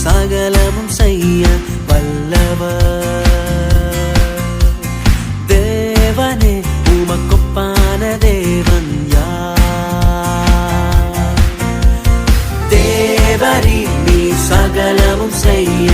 சகலமும் செய்ய வல்லவர். தேவனே உமக்கொப்பான தேவன் யார்? தேவரீ நீ சகலமும் செய்ய